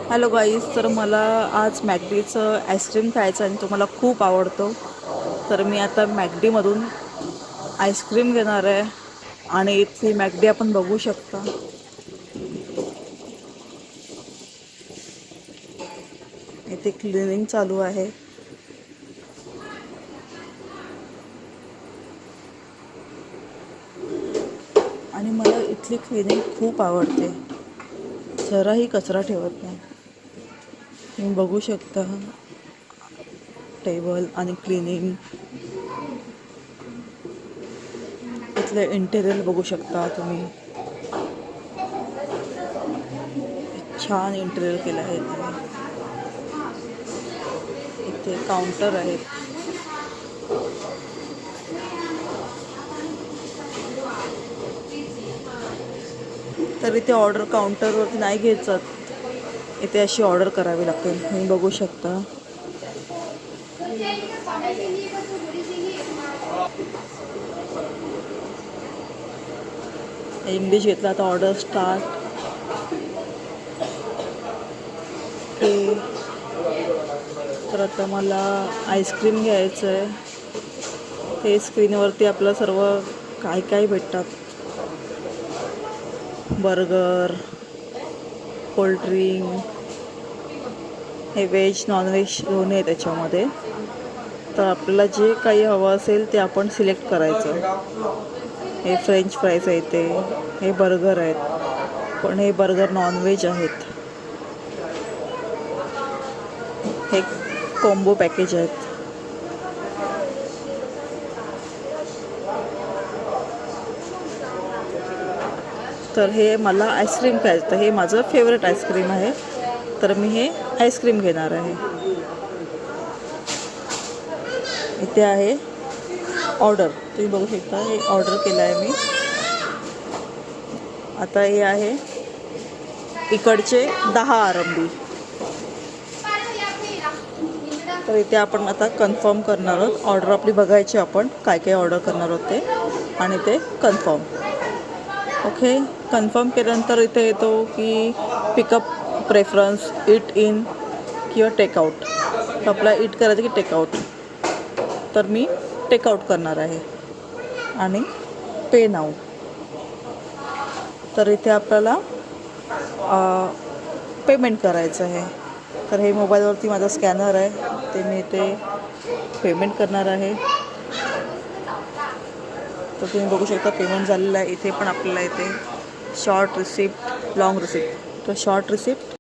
Hello guys, तर मला आज मॅकडीचं आईस्क्रीम खायचं आणि तो मला खूप आवडतो. तर मी आता मॅकडीमधून आईस्क्रीम घेणार आहे आणि इथली मॅकडी आपण बघू शकता. इथे क्लिनिंग चालू आहे. आणि मला इथली क्लिनिंग खूप आवडते. जराही कचरा ठेवत नाही. तुम्ही बघू शकता टेबल आणि क्लिनिंग. इथले इंटेरियर बघू शकता तुम्ही. छान इंटेरियर केलं आहे इथे काउंटर आहेत. तर इथे ऑर्डर काउंटरवरती नाही घ्यायचं, इथे अशी ऑर्डर करावी लागते. तुम्ही बघू शकता. इंग्लिश घेतला आता ऑर्डर स्टार्ट. तर आता मला आईस्क्रीम घ्यायचं आहे. ते स्क्रीनवरती आपलं सर्व काय काय भेटतात. बर्गर, कोल्ड्रिंक, हे व्हेज नॉनव्हेज दोन्ही आहे त्याच्यामध्ये. तर आपल्याला जे काही हवं असेल ते आपण सिलेक्ट करायचं. हे फ्रेंच फ्राईज आहेत, हे बर्गर आहेत, पण हे बर्गर नॉनव्हेज आहेत. हे कॉम्बो पॅकेज आहेत. तर हे मला आईस्क्रीम खायचं, तर हे माझं फेवरेट आईस्क्रीम आहे. तर मी हे आईस्क्रीम घेणार आहे. इथे आहे ऑर्डर, तुम्ही बघू शकता. हे ऑर्डर केलं आहे मी. आता हे आहे इकडचे 10 आरंबी. तर इथे आपण आता कन्फर्म करणार आहोत. ऑर्डर आपली बघायची, आपण काय काय ऑर्डर करणार आहोत ते, आणि ते कन्फर्म. ओके, कन्फर्म केल्यानंतर इथे येतो की पिकअप प्रेफरन्स, इट इन किंवा टेकआउट. तर आपला इट करायचं की टेकआउट. तर मी टेकआउट करणार आहे आणि पे नाऊ. तर इथे आपल्याला पेमेंट करायचं आहे. तर हे मोबाईलवरती माझा स्कॅनर आहे, ते मी इथे पेमेंट करणार आहे. तर तुम्ही बघू शकता पेमेंट झालेलं आहे. इथे पण आपल्याला इथे शॉर्ट रिसिप्ट, लॉंग रिसिप्ट. तर शॉर्ट रिसिप्ट